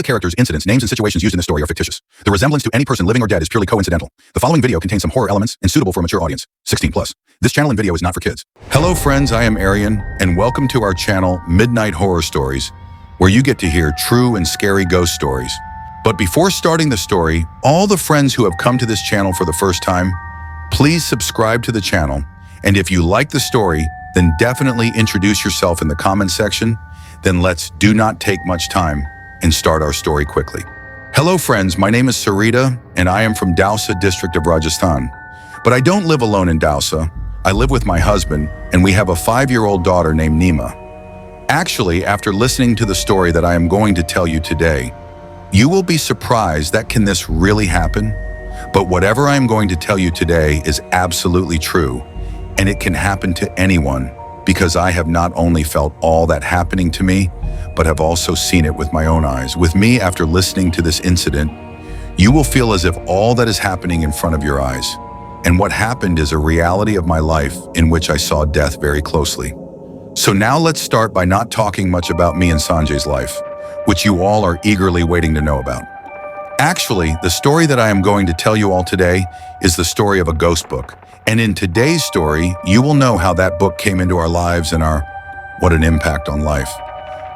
characters, incidents, names, and situations used in this story are fictitious. The resemblance to any person living or dead is purely coincidental. The following video contains some horror elements and suitable for a mature audience, 16 plus. This channel and video is not for kids. Hello friends, I am Arian, and welcome to our channel, Midnight Horror Stories, where you get to hear true and scary ghost stories. But before starting the story, all the friends who have come to this channel for the first time, please subscribe to the channel, and if you like the story, then definitely introduce yourself in the comment section. Then let's do not take much time and start our story quickly. Hello friends, my name is Sarita and I am from Dausa district of Rajasthan. But I don't live alone in Dausa. I live with my husband and we have a 5-year-old daughter named Nima. Actually, after listening to the story that I am going to tell you today, you will be surprised that can this really happen? But whatever I am going to tell you today is absolutely true, and it can happen to anyone, because I have not only felt all that happening to me, but have also seen it with my own eyes. With me, after listening to this incident, you will feel as if all that is happening in front of your eyes. And what happened is a reality of my life in which I saw death very closely. So now let's start by not talking much about me and Sanjay's life, which you all are eagerly waiting to know about. Actually, the story that I am going to tell you all today is the story of a ghost book. And in today's story, you will know how that book came into our lives and what an impact on life.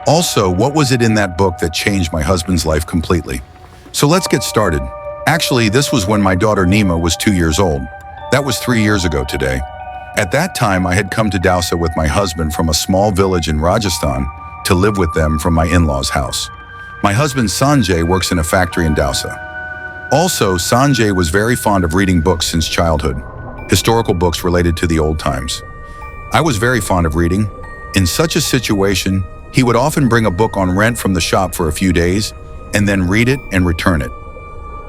Also, what was it in that book that changed my husband's life completely? So let's get started. Actually, this was when my daughter Nima was 2 years old. That was 3 years ago today. At that time, I had come to Dausa with my husband from a small village in Rajasthan to live with them from my in-laws' house. My husband Sanjay works in a factory in Dausa. Also, Sanjay was very fond of reading books since childhood. Historical books related to the old times. I was very fond of reading. In such a situation, he would often bring a book on rent from the shop for a few days and then read it and return it.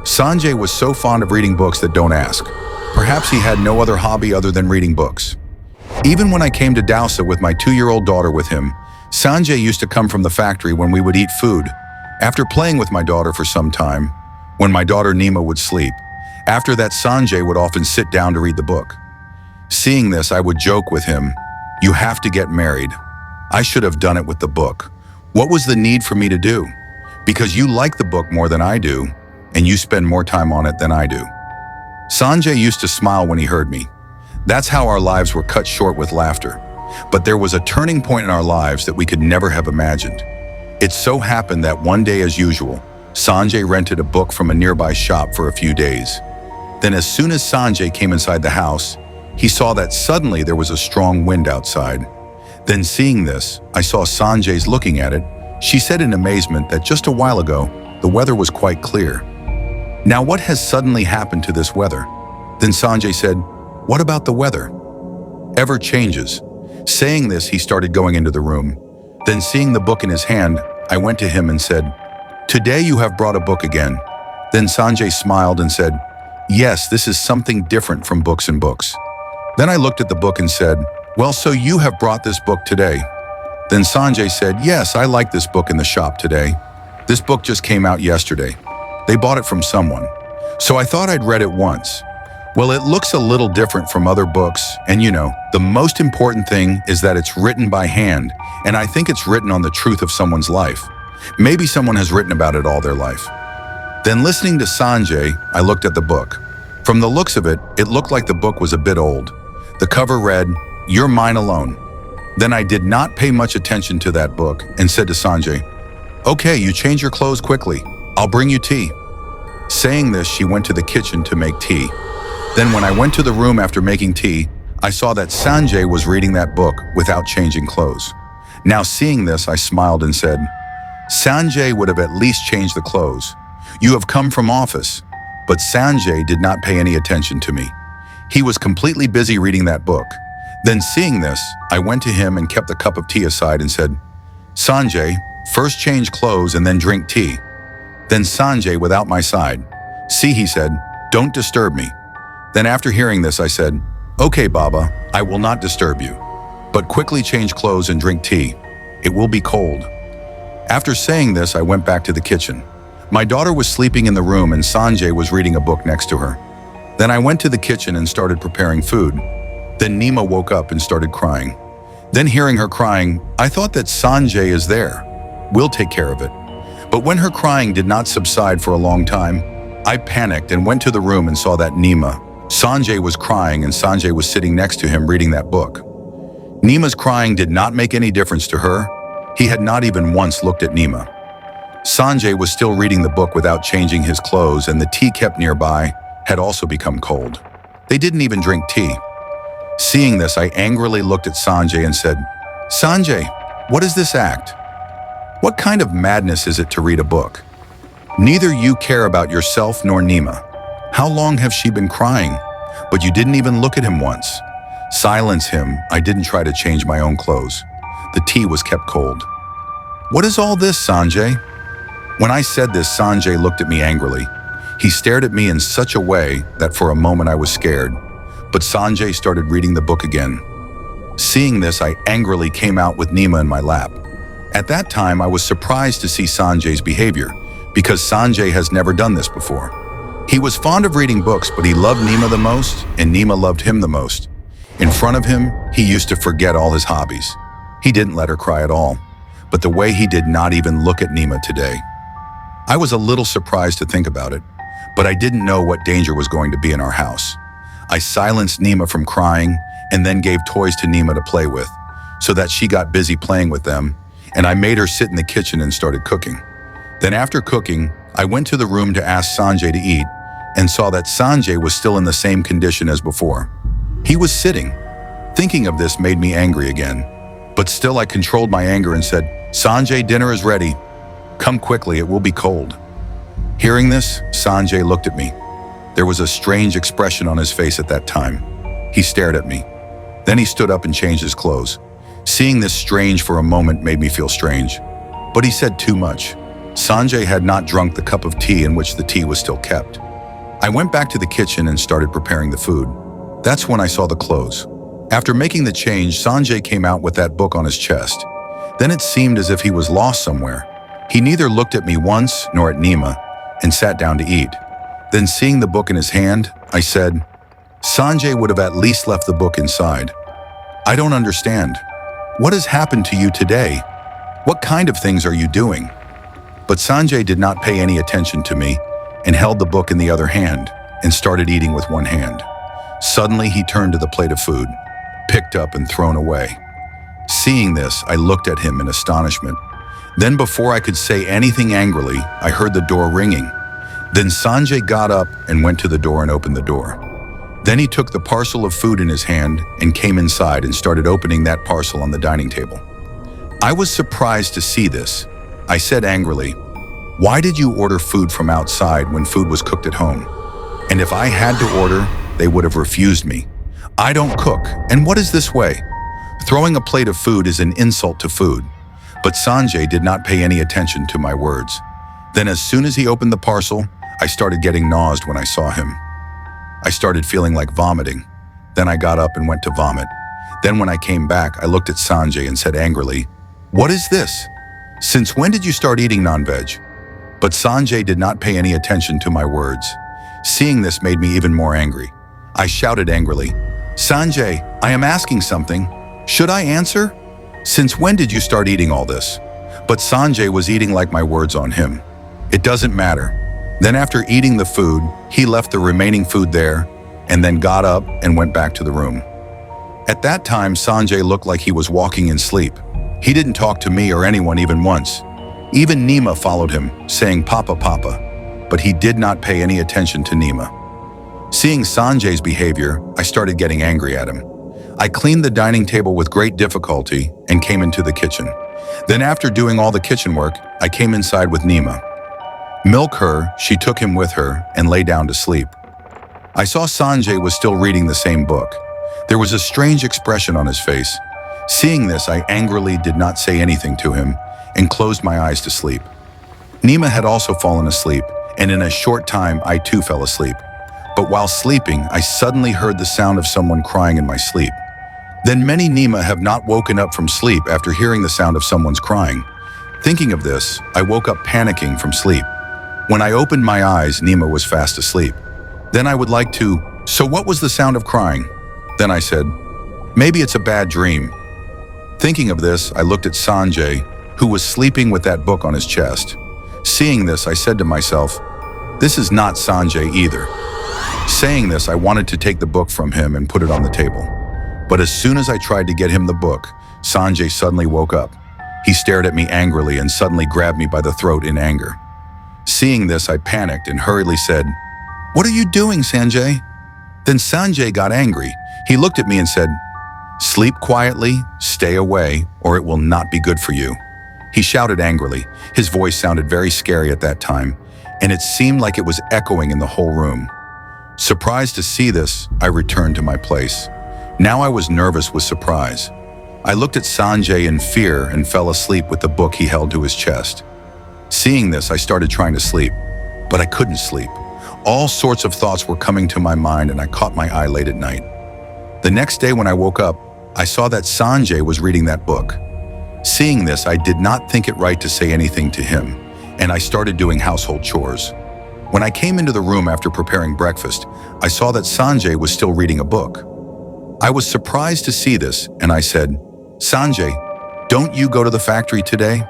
Sanjay was so fond of reading books that don't ask. Perhaps he had no other hobby other than reading books. Even when I came to Dausa with my 2-year-old daughter with him, Sanjay used to come from the factory when we would eat food. After playing with my daughter for some time, when my daughter Nima would sleep, after that, Sanjay would often sit down to read the book. Seeing this, I would joke with him, "You have to get married. I should have done it with the book. What was the need for me to do? Because you like the book more than I do, and you spend more time on it than I do." Sanjay used to smile when he heard me. That's how our lives were cut short with laughter. But there was a turning point in our lives that we could never have imagined. It so happened that one day, as usual, Sanjay rented a book from a nearby shop for a few days. Then as soon as Sanjay came inside the house, he saw that suddenly there was a strong wind outside. Then seeing this, I saw Sanjay's looking at it. She said in amazement that just a while ago, the weather was quite clear. Now what has suddenly happened to this weather? Then Sanjay said, "What about the weather? Ever changes." Saying this, he started going into the room. Then seeing the book in his hand, I went to him and said, "Today you have brought a book again." Then Sanjay smiled and said, "Yes, this is something different from books and books." Then I looked at the book and said, "Well, so you have brought this book today?" Then Sanjay said, "Yes, I like this book in the shop today. This book just came out yesterday. They bought it from someone. So I thought I'd read it once. Well, it looks a little different from other books, and you know, the most important thing is that it's written by hand, and I think it's written on the truth of someone's life. Maybe someone has written about it all their life." Then listening to Sanjay, I looked at the book. From the looks of it, it looked like the book was a bit old. The cover read, "You're mine alone." Then I did not pay much attention to that book and said to Sanjay, "Okay, you change your clothes quickly. I'll bring you tea." Saying this, she went to the kitchen to make tea. Then when I went to the room after making tea, I saw that Sanjay was reading that book without changing clothes. Now seeing this, I smiled and said, "Sanjay would have at least changed the clothes. You have come from office." But Sanjay did not pay any attention to me. He was completely busy reading that book. Then seeing this, I went to him and kept the cup of tea aside and said, "Sanjay, first change clothes and then drink tea." Then Sanjay, without my side, "See," he said, "don't disturb me." Then after hearing this, I said, "Okay, Baba, I will not disturb you. But quickly change clothes and drink tea. It will be cold." After saying this, I went back to the kitchen. My daughter was sleeping in the room and Sanjay was reading a book next to her. Then I went to the kitchen and started preparing food. Then Nima woke up and started crying. Then hearing her crying, I thought that Sanjay is there. We'll take care of it. But when her crying did not subside for a long time, I panicked and went to the room and saw that Sanjay was crying, and Sanjay was sitting next to him reading that book. Nima's crying did not make any difference to her. He had not even once looked at Nima. Sanjay was still reading the book without changing his clothes, and the tea kept nearby had also become cold. They didn't even drink tea. Seeing this, I angrily looked at Sanjay and said, "Sanjay, what is this act? What kind of madness is it to read a book? Neither you care about yourself nor Nima. How long have she been crying? But you didn't even look at him once." "Silence him." I didn't try to change my own clothes. The tea was kept cold. "What is all this, Sanjay?" When I said this, Sanjay looked at me angrily. He stared at me in such a way that for a moment I was scared. But Sanjay started reading the book again. Seeing this, I angrily came out with Nima in my lap. At that time, I was surprised to see Sanjay's behavior, because Sanjay has never done this before. He was fond of reading books, but he loved Nima the most, and Nima loved him the most. In front of him, he used to forget all his hobbies. He didn't let her cry at all, but the way he did not even look at Nima today. I was a little surprised to think about it, but I didn't know what danger was going to be in our house. I silenced Nima from crying and then gave toys to Nima to play with, so that she got busy playing with them, and I made her sit in the kitchen and started cooking. Then after cooking, I went to the room to ask Sanjay to eat and saw that Sanjay was still in the same condition as before. He was sitting. Thinking of this made me angry again, but still I controlled my anger and said, "Sanjay, dinner is ready. Come quickly, it will be cold." Hearing this, Sanjay looked at me. There was a strange expression on his face at that time. He stared at me. Then he stood up and changed his clothes. Seeing this strange for a moment made me feel strange. But he said too much. Sanjay had not drunk the cup of tea in which the tea was still kept. I went back to the kitchen and started preparing the food. That's when I saw the clothes. After making the change, Sanjay came out with that book on his chest. Then it seemed as if he was lost somewhere. He neither looked at me once nor at Nima and sat down to eat. Then seeing the book in his hand, I said, "Sanjay would have at least left the book inside. I don't understand. What has happened to you today? What kind of things are you doing?" But Sanjay did not pay any attention to me and held the book in the other hand and started eating with one hand. Suddenly, he turned to the plate of food, picked up and thrown away. Seeing this, I looked at him in astonishment. Then before I could say anything angrily, I heard the door ringing. Then Sanjay got up and went to the door and opened the door. Then he took the parcel of food in his hand and came inside and started opening that parcel on the dining table. I was surprised to see this. I said angrily, "Why did you order food from outside when food was cooked at home? And if I had to order, they would have refused me. I don't cook, and what is this way?" Throwing a plate of food is an insult to food. But Sanjay did not pay any attention to my words. Then as soon as he opened the parcel, I started getting nauseous when I saw him. I started feeling like vomiting. Then I got up and went to vomit. Then when I came back, I looked at Sanjay and said angrily, "What is this? Since when did you start eating non-veg?" But Sanjay did not pay any attention to my words. Seeing this made me even more angry. I shouted angrily, "Sanjay, I am asking something. Should I answer? Since when did you start eating all this?" But Sanjay was eating like my words on him. "It doesn't matter." Then after eating the food, he left the remaining food there and then got up and went back to the room. At that time, Sanjay looked like he was walking in sleep. He didn't talk to me or anyone even once. Even Nima followed him, saying "Papa, Papa," but he did not pay any attention to Nima. Seeing Sanjay's behavior, I started getting angry at him. I cleaned the dining table with great difficulty and came into the kitchen. Then after doing all the kitchen work, I came inside with Nima. Milk her, she took him with her and lay down to sleep. I saw Sanjay was still reading the same book. There was a strange expression on his face. Seeing this, I angrily did not say anything to him and closed my eyes to sleep. Nima had also fallen asleep, and in a short time, I too fell asleep. But while sleeping, I suddenly heard the sound of someone crying in my sleep. Then many Nima have not woken up from sleep after hearing the sound of someone's crying. Thinking of this, I woke up panicking from sleep. When I opened my eyes, Nima was fast asleep. Then I would like to, "So what was the sound of crying?" Then I said, "Maybe it's a bad dream." Thinking of this, I looked at Sanjay, who was sleeping with that book on his chest. Seeing this, I said to myself, this is not Sanjay either. Saying this, I wanted to take the book from him and put it on the table. But as soon as I tried to get him the book, Sanjay suddenly woke up. He stared at me angrily and suddenly grabbed me by the throat in anger. Seeing this, I panicked and hurriedly said, "What are you doing, Sanjay?" Then Sanjay got angry. He looked at me and said, "Sleep quietly, stay away, or it will not be good for you." He shouted angrily. His voice sounded very scary at that time, and it seemed like it was echoing in the whole room. Surprised to see this, I returned to my place. Now I was nervous with surprise. I looked at Sanjay in fear and fell asleep with the book he held to his chest. Seeing this, I started trying to sleep, but I couldn't sleep. All sorts of thoughts were coming to my mind and I caught my eye late at night. The next day when I woke up, I saw that Sanjay was reading that book. Seeing this, I did not think it right to say anything to him, and I started doing household chores. When I came into the room after preparing breakfast, I saw that Sanjay was still reading a book. I was surprised to see this, and I said, "Sanjay, don't you go to the factory today?"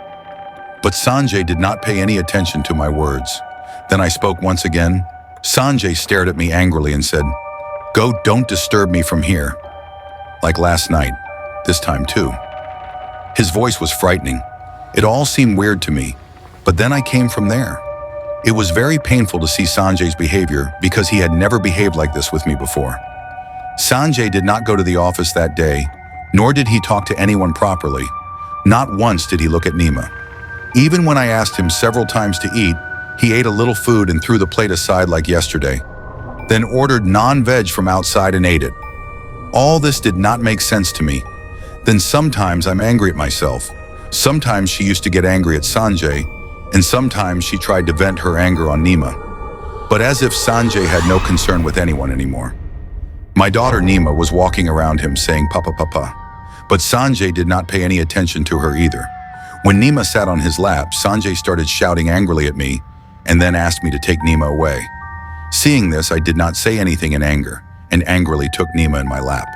But Sanjay did not pay any attention to my words. Then I spoke once again. Sanjay stared at me angrily and said, "Go, don't disturb me from here." Like last night, this time too. His voice was frightening. It all seemed weird to me, but then I came from there. It was very painful to see Sanjay's behavior because he had never behaved like this with me before. Sanjay did not go to the office that day, nor did he talk to anyone properly. Not once did he look at Nima. Even when I asked him several times to eat, he ate a little food and threw the plate aside like yesterday, then ordered non-veg from outside and ate it. All this did not make sense to me. Then sometimes I'm angry at myself. Sometimes she used to get angry at Sanjay, and sometimes she tried to vent her anger on Nima. But as if Sanjay had no concern with anyone anymore. My daughter Nima was walking around him saying, "Papa, Papa." But Sanjay did not pay any attention to her either. When Nima sat on his lap, Sanjay started shouting angrily at me and then asked me to take Nima away. Seeing this, I did not say anything in anger and angrily took Nima in my lap.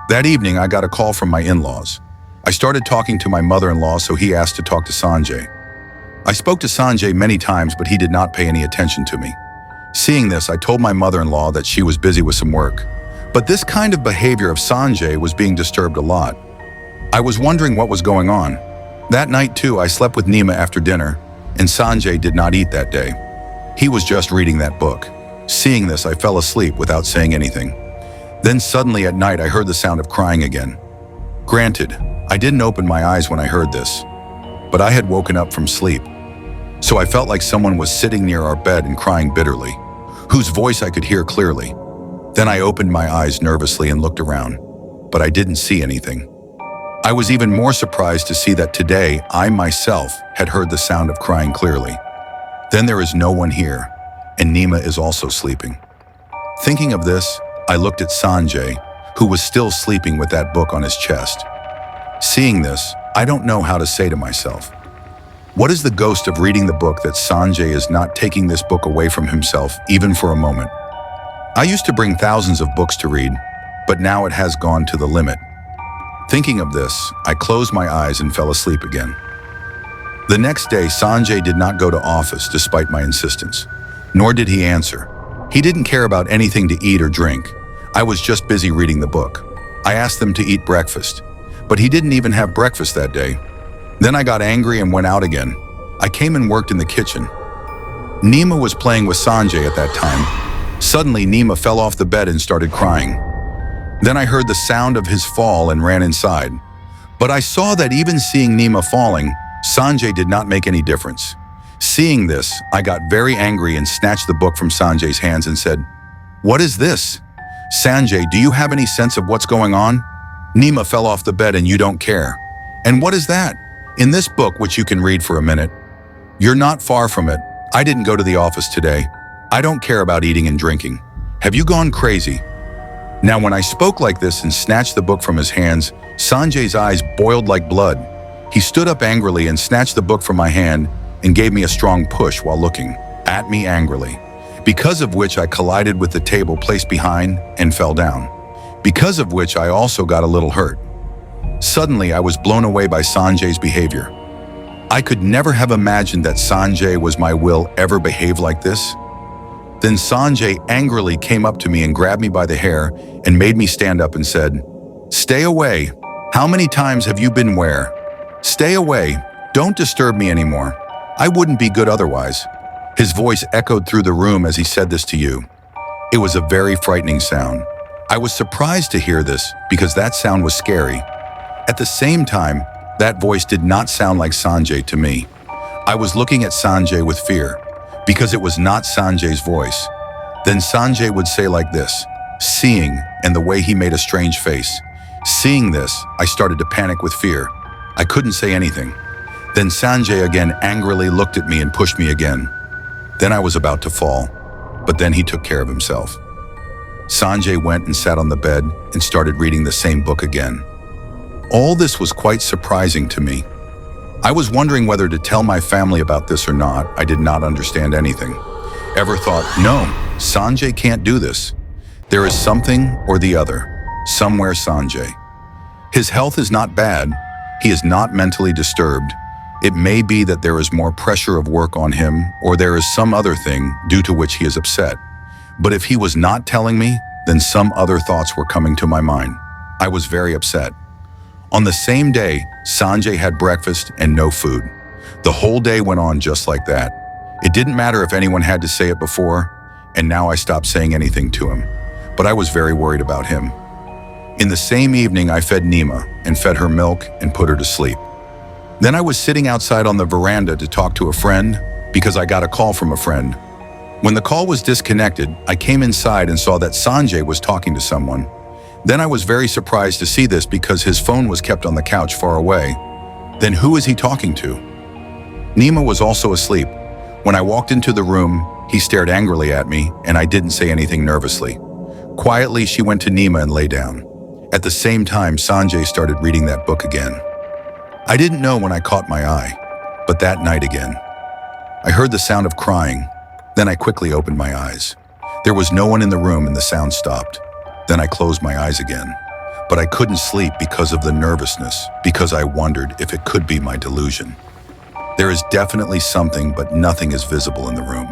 That evening, I got a call from my in-laws. I started talking to my mother-in-law, so he asked to talk to Sanjay. I spoke to Sanjay many times, but he did not pay any attention to me. Seeing this, I told my mother-in-law that she was busy with some work. But this kind of behavior of Sanjay was being disturbed a lot. I was wondering what was going on. That night too, I slept with Nima after dinner, and Sanjay did not eat that day. He was just reading that book. Seeing this, I fell asleep without saying anything. Then suddenly at night, I heard the sound of crying again. Granted, I didn't open my eyes when I heard this, but I had woken up from sleep. So I felt like someone was sitting near our bed and crying bitterly, whose voice I could hear clearly. Then I opened my eyes nervously and looked around, but I didn't see anything. I was even more surprised to see that today I myself had heard the sound of crying clearly. Then there is no one here, and Nima is also sleeping. Thinking of this, I looked at Sanjay, who was still sleeping with that book on his chest. Seeing this, I don't know how to say to myself, what is the ghost of reading the book that Sanjay is not taking this book away from himself even for a moment? I used to bring thousands of books to read, but now it has gone to the limit. Thinking of this, I closed my eyes and fell asleep again. The next day, Sanjay did not go to office despite my insistence, nor did he answer. He didn't care about anything to eat or drink. I was just busy reading the book. I asked them to eat breakfast, but he didn't even have breakfast that day. Then I got angry and went out again. I came and worked in the kitchen. Nima was playing with Sanjay at that time. Suddenly, Nima fell off the bed and started crying. Then I heard the sound of his fall and ran inside. But I saw that even seeing Nima falling, Sanjay did not make any difference. Seeing this, I got very angry and snatched the book from Sanjay's hands and said, "What is this? Sanjay, do you have any sense of what's going on? Nima fell off the bed and you don't care. And what is that? In this book, which you can read for a minute. You're not far from it. I didn't go to the office today. I don't care about eating and drinking. Have you gone crazy?" Now, when I spoke like this and snatched the book from his hands, Sanjay's eyes boiled like blood. He stood up angrily and snatched the book from my hand and gave me a strong push while looking at me angrily, because of which I collided with the table placed behind and fell down, because of which I also got a little hurt. Suddenly, I was blown away by Sanjay's behavior. I could never have imagined that Sanjay was my will ever behave like this. Then Sanjay angrily came up to me and grabbed me by the hair and made me stand up and said, "Stay away. How many times have you been where? Stay away. Don't disturb me anymore. I wouldn't be good otherwise." His voice echoed through the room as he said this to you. It was a very frightening sound. I was surprised to hear this because that sound was scary. At the same time, that voice did not sound like Sanjay to me. I was looking at Sanjay with fear because it was not Sanjay's voice. Then Sanjay would say like this, seeing, and the way he made a strange face. Seeing this, I started to panic with fear. I couldn't say anything. Then Sanjay again angrily looked at me and pushed me again. Then I was about to fall, but then he took care of himself. Sanjay went and sat on the bed and started reading the same book again. All this was quite surprising to me. I was wondering whether to tell my family about this or not. I did not understand anything. Ever thought, no, Sanjay can't do this. There is something or the other, somewhere Sanjay. His health is not bad. He is not mentally disturbed. It may be that there is more pressure of work on him, or there is some other thing due to which he is upset. But if he was not telling me, then some other thoughts were coming to my mind. I was very upset. On the same day, Sanjay had breakfast and no food. The whole day went on just like that. It didn't matter if anyone had to say it before, and now I stopped saying anything to him. But I was very worried about him. In the same evening, I fed Nima and fed her milk and put her to sleep. Then I was sitting outside on the veranda to talk to a friend because I got a call from a friend. When the call was disconnected, I came inside and saw that Sanjay was talking to someone. Then I was very surprised to see this because his phone was kept on the couch far away. Then who is he talking to? Nima was also asleep. When I walked into the room, he stared angrily at me and I didn't say anything nervously. Quietly, she went to Nima and lay down. At the same time, Sanjay started reading that book again. I didn't know when I caught my eye, but that night again. I heard the sound of crying. Then I quickly opened my eyes. There was no one in the room and the sound stopped. Then I closed my eyes again. But I couldn't sleep because of the nervousness, because I wondered if it could be my delusion. There is definitely something, but nothing is visible in the room.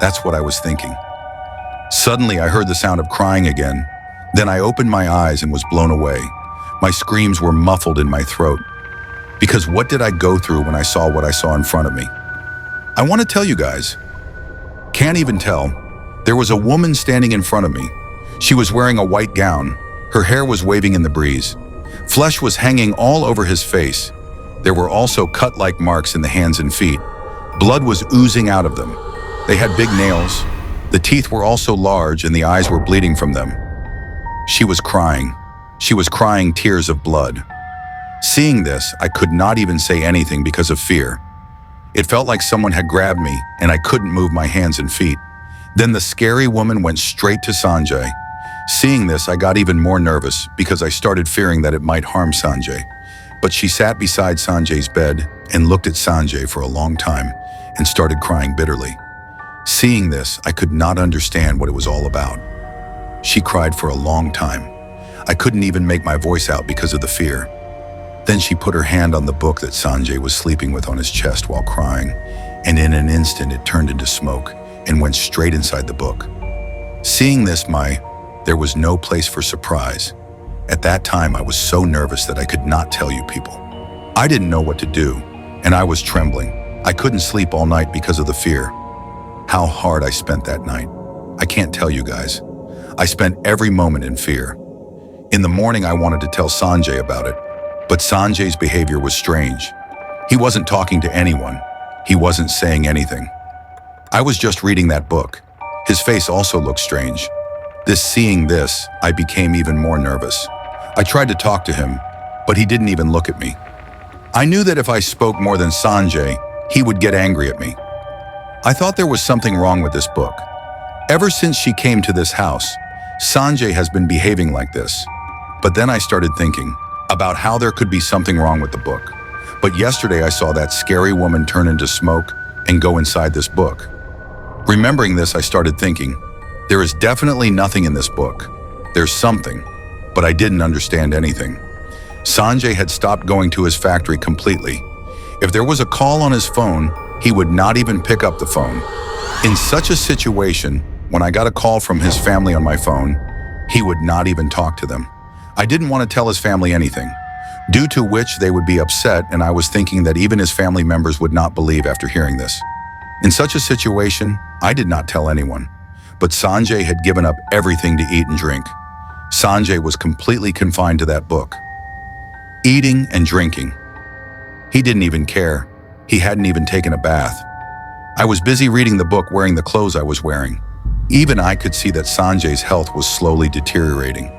That's what I was thinking. Suddenly, I heard the sound of crying again. Then I opened my eyes and was blown away. My screams were muffled in my throat. Because what did I go through when I saw what I saw in front of me? I want to tell you guys. Can't even tell. There was a woman standing in front of me. She was wearing a white gown. Her hair was waving in the breeze. Flesh was hanging all over his face. There were also cut-like marks in the hands and feet. Blood was oozing out of them. They had big nails. The teeth were also large and the eyes were bleeding from them. She was crying. She was crying tears of blood. Seeing this, I could not even say anything because of fear. It felt like someone had grabbed me and I couldn't move my hands and feet. Then the scary woman went straight to Sanjay. Seeing this, I got even more nervous because I started fearing that it might harm Sanjay. But she sat beside Sanjay's bed and looked at Sanjay for a long time and started crying bitterly. Seeing this, I could not understand what it was all about. She cried for a long time. I couldn't even make my voice out because of the fear. Then she put her hand on the book that Sanjay was sleeping with on his chest while crying, and in an instant it turned into smoke and went straight inside the book. Seeing this, there was no place for surprise. At that time, I was so nervous that I could not tell you people. I didn't know what to do, and I was trembling. I couldn't sleep all night because of the fear. How hard I spent that night. I can't tell you guys. I spent every moment in fear. In the morning, I wanted to tell Sanjay about it, but Sanjay's behavior was strange. He wasn't talking to anyone. He wasn't saying anything. I was just reading that book. His face also looked strange. Seeing this, I became even more nervous. I tried to talk to him, but he didn't even look at me. I knew that if I spoke more than Sanjay, he would get angry at me. I thought there was something wrong with this book. Ever since she came to this house, Sanjay has been behaving like this. But then I started thinking about how there could be something wrong with the book. But yesterday I saw that scary woman turn into smoke and go inside this book. Remembering this, I started thinking, there is definitely nothing in this book. There's something, but I didn't understand anything. Sanjay had stopped going to his factory completely. If there was a call on his phone, he would not even pick up the phone. In such a situation, when I got a call from his family on my phone, he would not even talk to them. I didn't want to tell his family anything, due to which they would be upset, and I was thinking that even his family members would not believe after hearing this. In such a situation, I did not tell anyone, but Sanjay had given up everything to eat and drink. Sanjay was completely confined to that book. Eating and drinking. He didn't even care. He hadn't even taken a bath. I was busy reading the book wearing the clothes I was wearing. Even I could see that Sanjay's health was slowly deteriorating.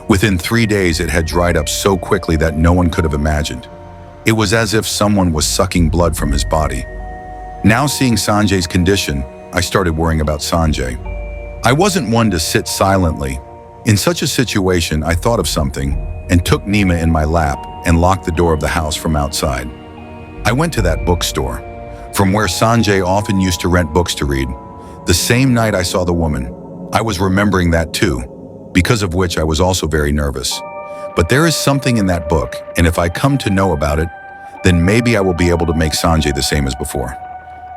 Within 3 days, it had dried up so quickly that no one could have imagined. It was as if someone was sucking blood from his body. Now seeing Sanjay's condition, I started worrying about Sanjay. I wasn't one to sit silently. In such a situation, I thought of something and took Nima in my lap and locked the door of the house from outside. I went to that bookstore, from where Sanjay often used to rent books to read. The same night I saw the woman, I was remembering that too, because of which I was also very nervous. But there is something in that book, and if I come to know about it, then maybe I will be able to make Sanjay the same as before.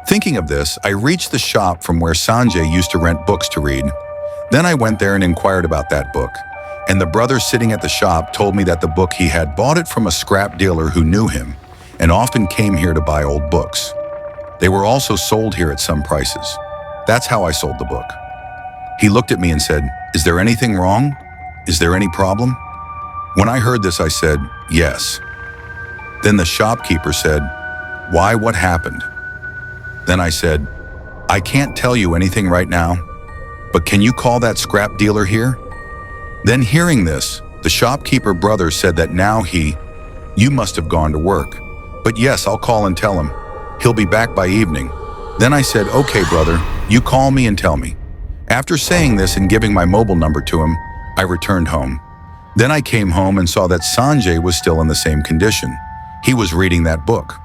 Thinking of this, I reached the shop from where Sanjay used to rent books to read. Then I went there and inquired about that book, and the brother sitting at the shop told me that the book he had bought it from a scrap dealer who knew him and often came here to buy old books. They were also sold here at some prices. That's how I sold the book. He looked at me and said, "Is there anything wrong? Is there any problem?" When I heard this, I said, "Yes." Then the shopkeeper said, "Why, what happened?" Then I said, "I can't tell you anything right now, but can you call that scrap dealer here?" Then hearing this, the shopkeeper brother said that now you must have gone to work. But yes, I'll call and tell him. He'll be back by evening. Then I said, "Okay, brother, you call me and tell me." After saying this and giving my mobile number to him, I returned home. Then I came home and saw that Sanjay was still in the same condition. He was reading that book.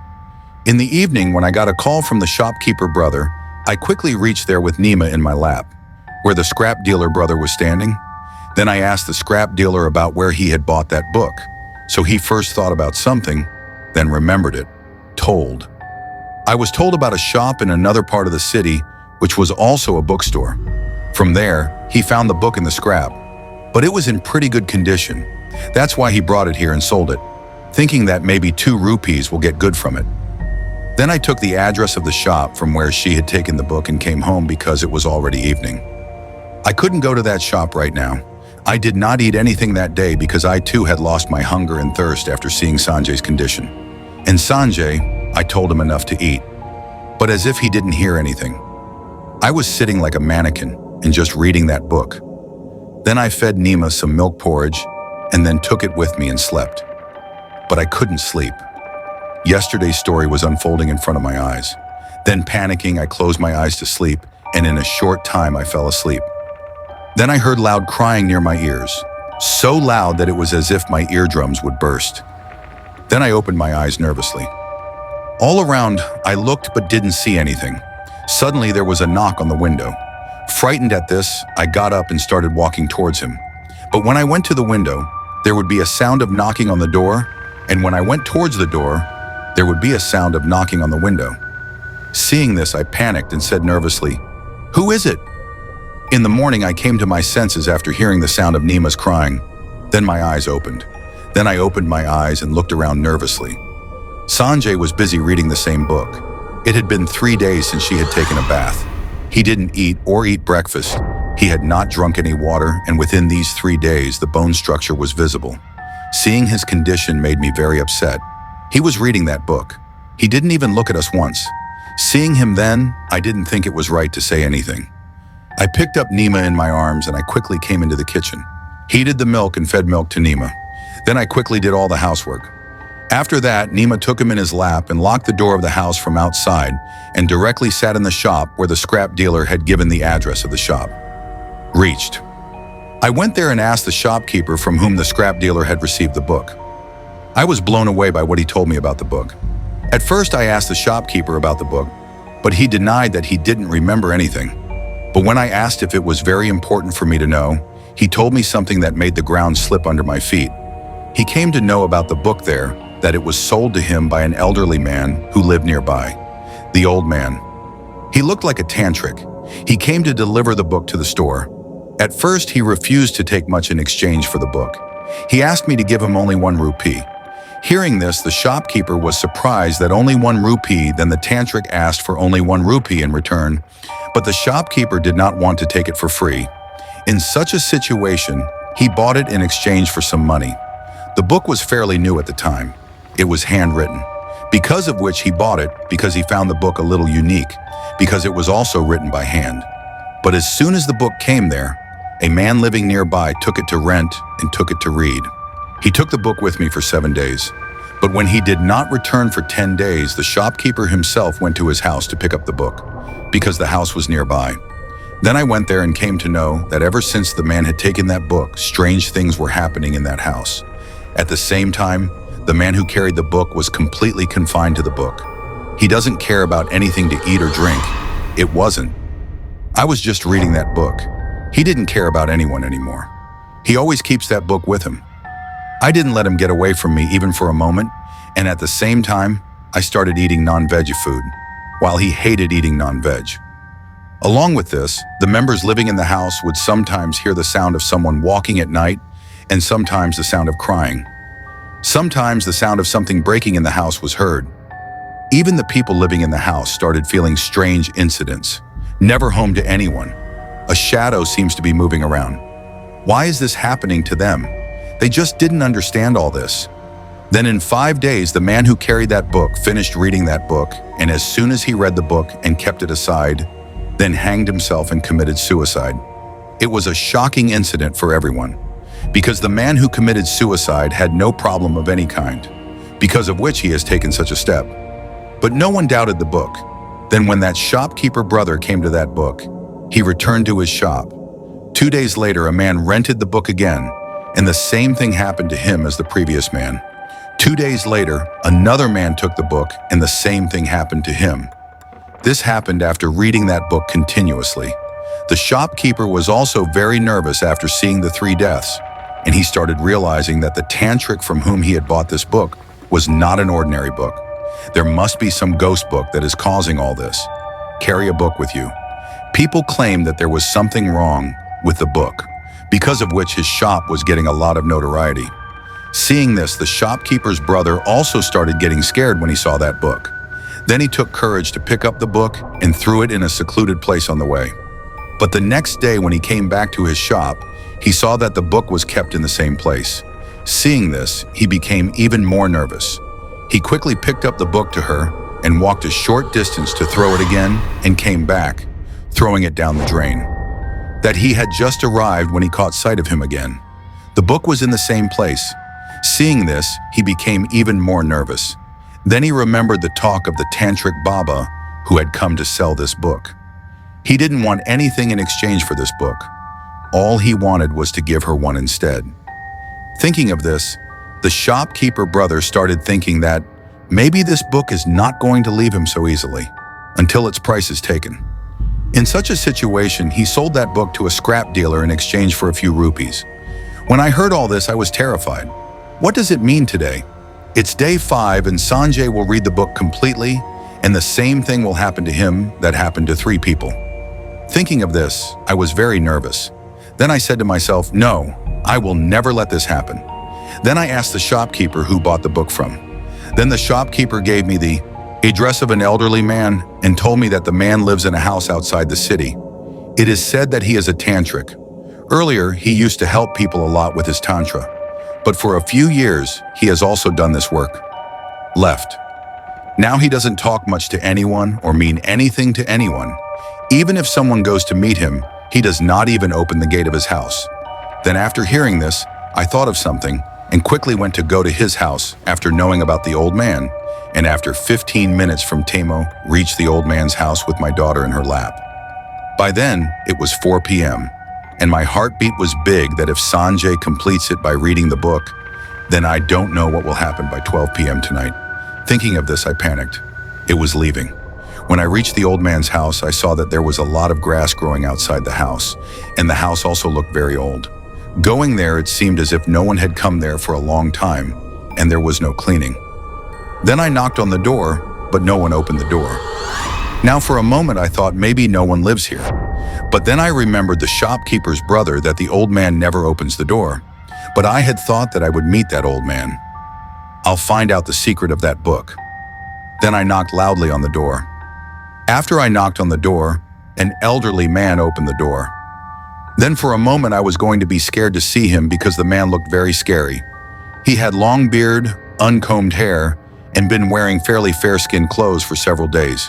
In the evening, when I got a call from the shopkeeper brother, I quickly reached there with Nima in my lap, where the scrap dealer brother was standing. Then I asked the scrap dealer about where he had bought that book. So he first thought about something, then remembered it. Told. I was told about a shop in another part of the city, which was also a bookstore. From there, he found the book in the scrap, but it was in pretty good condition. That's why he brought it here and sold it, thinking that maybe 2 rupees will get good from it. Then I took the address of the shop from where she had taken the book and came home because it was already evening. I couldn't go to that shop right now. I did not eat anything that day because I too had lost my hunger and thirst after seeing Sanjay's condition. And Sanjay, I told him enough to eat, but as if he didn't hear anything. I was sitting like a mannequin and just reading that book. Then I fed Nima some milk porridge and then took it with me and slept. But I couldn't sleep. Yesterday's story was unfolding in front of my eyes. Then panicking, I closed my eyes to sleep, and in a short time I fell asleep. Then I heard loud crying near my ears, so loud that it was as if my eardrums would burst. Then I opened my eyes nervously. All around, I looked but didn't see anything. Suddenly there was a knock on the window. Frightened at this, I got up and started walking towards him. But when I went to the window, there would be a sound of knocking on the door, and when I went towards the door, there would be a sound of knocking on the window. Seeing this, I panicked and said nervously, "Who is it?" In the morning, I came to my senses after hearing the sound of Nima's crying. Then my eyes opened. Then I opened my eyes and looked around nervously. Sanjay was busy reading the same book. It had been 3 days since she had taken a bath. He didn't eat or eat breakfast. He had not drunk any water, and within these 3 days, the bone structure was visible. Seeing his condition made me very upset. He was reading that book. He didn't even look at us once. Seeing him then, I didn't think it was right to say anything. I picked up Nima in my arms and I quickly came into the kitchen, heated the milk and fed milk to Nima. Then I quickly did all the housework. After that, Nima took him in his lap and locked the door of the house from outside and directly sat in the shop where the scrap dealer had given the address of the shop. Reached. I went there and asked the shopkeeper from whom the scrap dealer had received the book. I was blown away by what he told me about the book. At first, I asked the shopkeeper about the book, but he denied that he didn't remember anything. But when I asked if it was very important for me to know, he told me something that made the ground slip under my feet. He came to know about the book there, that it was sold to him by an elderly man who lived nearby. The old man. He looked like a tantric. He came to deliver the book to the store. At first, he refused to take much in exchange for the book. He asked me to give him only 1 rupee. Hearing this, the shopkeeper was surprised that only 1 rupee, then the tantric asked for only 1 rupee in return, but the shopkeeper did not want to take it for free. In such a situation, he bought it in exchange for some money. The book was fairly new at the time. It was handwritten, because of which he bought it because he found the book a little unique, because it was also written by hand. But as soon as the book came there, a man living nearby took it to rent and took it to read. He took the book with me for 7 days, but when he did not return for 10 days, the shopkeeper himself went to his house to pick up the book, because the house was nearby. Then I went there and came to know that ever since the man had taken that book, strange things were happening in that house. At the same time, the man who carried the book was completely confined to the book. He doesn't care about anything to eat or drink. It wasn't. I was just reading that book. He didn't care about anyone anymore. He always keeps that book with him. I didn't let him get away from me even for a moment, and at the same time, I started eating non-veg food, while he hated eating non-veg. Along with this, the members living in the house would sometimes hear the sound of someone walking at night, and sometimes the sound of crying. Sometimes the sound of something breaking in the house was heard. Even the people living in the house started feeling strange incidents. Never home to anyone. A shadow seems to be moving around. Why is this happening to them? They just didn't understand all this. Then in 5 days, the man who carried that book finished reading that book, and as soon as he read the book and kept it aside, then hanged himself and committed suicide. It was a shocking incident for everyone, because the man who committed suicide had no problem of any kind, because of which he has taken such a step. But no one doubted the book. Then when that shopkeeper brother came to that book, he returned to his shop. 2 days later, a man rented the book again, and the same thing happened to him as the previous man. 2 days later, another man took the book, and the same thing happened to him. This happened after reading that book continuously. The shopkeeper was also very nervous after seeing the 3 deaths, and he started realizing that the tantric from whom he had bought this book was not an ordinary book. There must be some ghost book that is causing all this. Carry a book with you. People claimed that there was something wrong with the book, because of which his shop was getting a lot of notoriety. Seeing this, the shopkeeper's brother also started getting scared when he saw that book. Then he took courage to pick up the book and threw it in a secluded place on the way. But the next day when he came back to his shop, he saw that the book was kept in the same place. Seeing this, he became even more nervous. He quickly picked up the book to her and walked a short distance to throw it again and came back, throwing it down the drain. That he had just arrived when he caught sight of him again. The book was in the same place. Seeing this, he became even more nervous. Then he remembered the talk of the Tantric Baba who had come to sell this book. He didn't want anything in exchange for this book. All he wanted was to give her one instead. Thinking of this, the shopkeeper brother started thinking that maybe this book is not going to leave him so easily, until its price is taken. In such a situation, he sold that book to a scrap dealer in exchange for a few rupees. When I heard all this, I was terrified. What does it mean today? It's day 5 and Sanjay will read the book completely, and the same thing will happen to him that happened to 3 people. Thinking of this, I was very nervous. Then I said to myself, no, I will never let this happen. Then I asked the shopkeeper who bought the book from. Then the shopkeeper gave me the address of an elderly man and told me that the man lives in a house outside the city. It is said that he is a tantric. Earlier, he used to help people a lot with his tantra, but for a few years, he has also done this work. Left. Now he doesn't talk much to anyone or mean anything to anyone. Even if someone goes to meet him, he does not even open the gate of his house. Then after hearing this, I thought of something and quickly went to go to his house after knowing about the old man, and after 15 minutes from Tamo, reached the old man's house with my daughter in her lap. By then, it was 4 p.m., and my heartbeat was big that if Sanjay completes it by reading the book, then I don't know what will happen by 12 p.m. tonight. Thinking of this, I panicked. It was leaving. When I reached the old man's house, I saw that there was a lot of grass growing outside the house, and the house also looked very old. Going there, it seemed as if no one had come there for a long time, and there was no cleaning. Then I knocked on the door, but no one opened the door. Now for a moment I thought maybe no one lives here. But then I remembered the shopkeeper's brother that the old man never opens the door. But I had thought that I would meet that old man. I'll find out the secret of that book. Then I knocked loudly on the door. After I knocked on the door, an elderly man opened the door. Then for a moment I was going to be scared to see him because the man looked very scary. He had long beard, uncombed hair, and been wearing fairly fair-skinned clothes for several days.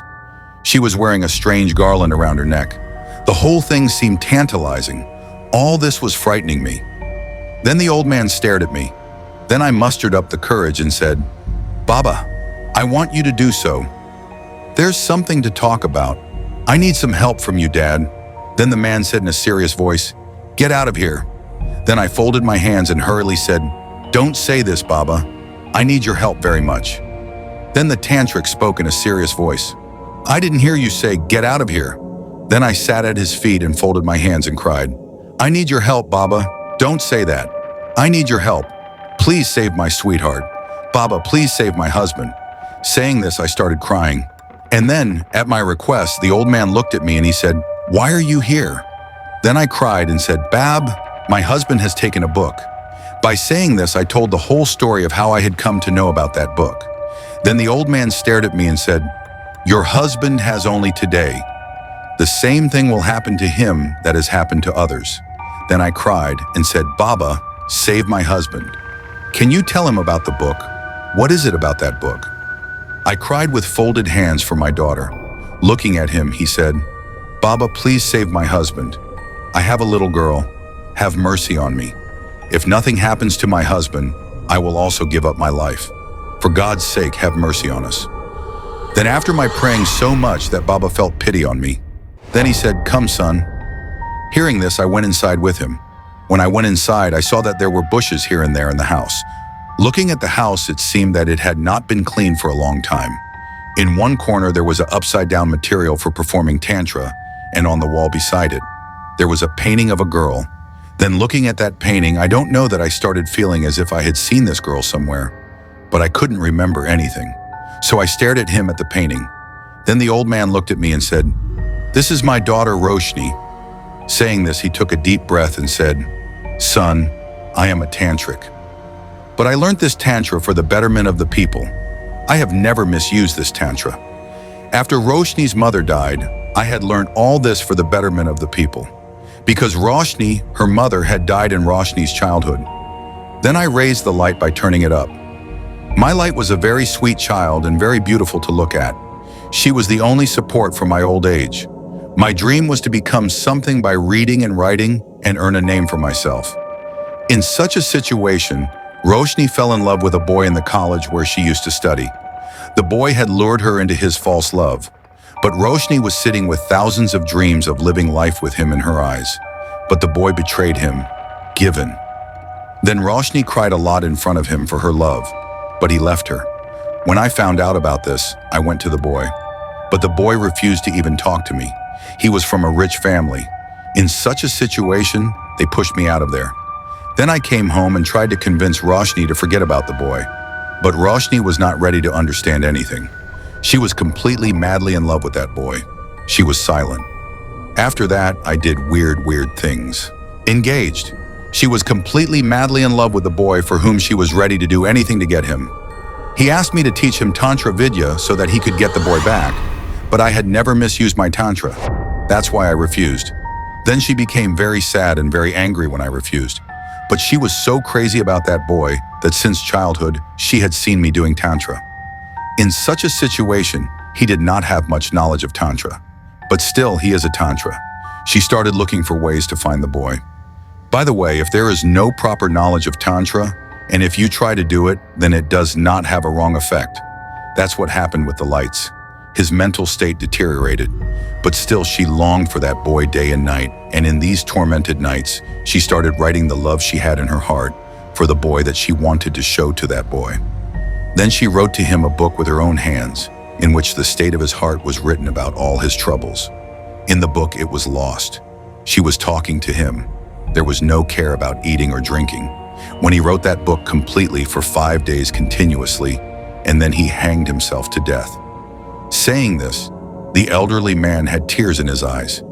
She was wearing a strange garland around her neck. The whole thing seemed tantalizing. All this was frightening me. Then the old man stared at me. Then I mustered up the courage and said, "Baba, I want you to do so. There's something to talk about. I need some help from you, Dad." Then the man said in a serious voice, "Get out of here." Then I folded my hands and hurriedly said, "Don't say this, Baba. I need your help very much." Then the tantric spoke in a serious voice, "I didn't hear you say, 'Get out of here.'" Then I sat at his feet and folded my hands and cried, "I need your help, Baba. Don't say that. I need your help. Please save my sweetheart. Baba, please save my husband." Saying this, I started crying. And then, at my request, the old man looked at me and he said, "Why are you here?" Then I cried and said, "Bab, my husband has taken a book." By saying this, I told the whole story of how I had come to know about that book. Then the old man stared at me and said, "Your husband has only today. The same thing will happen to him that has happened to others." Then I cried and said, "Baba, save my husband. Can you tell him about the book? What is it about that book?" I cried with folded hands for my daughter. Looking at him, he said, "Baba, please save my husband. I have a little girl. Have mercy on me. If nothing happens to my husband, I will also give up my life. For God's sake, have mercy on us." Then after my praying so much that Baba felt pity on me, then he said, "Come, son." Hearing this, I went inside with him. When I went inside, I saw that there were bushes here and there in the house. Looking at the house, it seemed that it had not been cleaned for a long time. In one corner, there was an upside-down material for performing Tantra, and on the wall beside it, there was a painting of a girl. Then looking at that painting, I don't know that I started feeling as if I had seen this girl somewhere, but I couldn't remember anything. So I stared at him at the painting. Then the old man looked at me and said, "This is my daughter Roshni." Saying this, he took a deep breath and said, "Son, I am a tantric. But I learned this Tantra for the betterment of the people. I have never misused this Tantra. After Roshni's mother died, I had learned all this for the betterment of the people. Because Roshni, her mother, had died in Roshni's childhood. Then I raised the light by turning it up. My light was a very sweet child and very beautiful to look at. She was the only support for my old age. My dream was to become something by reading and writing and earn a name for myself. In such a situation, Roshni fell in love with a boy in the college where she used to study. The boy had lured her into his false love, but Roshni was sitting with thousands of dreams of living life with him in her eyes. But the boy betrayed him, given. Then Roshni cried a lot in front of him for her love, but he left her. When I found out about this, I went to the boy. But the boy refused to even talk to me. He was from a rich family. In such a situation, they pushed me out of there. Then I came home and tried to convince Roshni to forget about the boy. But Roshni was not ready to understand anything. She was completely madly in love with that boy. She was silent. After that, I did weird things. Engaged. She was completely madly in love with the boy for whom she was ready to do anything to get him. He asked me to teach him Tantra Vidya so that he could get the boy back, but I had never misused my Tantra. That's why I refused. Then she became very sad and very angry when I refused. But she was so crazy about that boy that since childhood, she had seen me doing Tantra. In such a situation, he did not have much knowledge of Tantra. But still, he is a Tantra. She started looking for ways to find the boy. By the way, if there is no proper knowledge of Tantra, and if you try to do it, then it does not have a wrong effect. That's what happened with the lights. His mental state deteriorated, but still she longed for that boy day and night, and in these tormented nights, she started writing the love she had in her heart for the boy that she wanted to show to that boy. Then she wrote to him a book with her own hands, in which the state of his heart was written about all his troubles. In the book, it was lost. She was talking to him. There was no care about eating or drinking. When he wrote that book completely for 5 days continuously, and then he hanged himself to death. Saying this, the elderly man had tears in his eyes.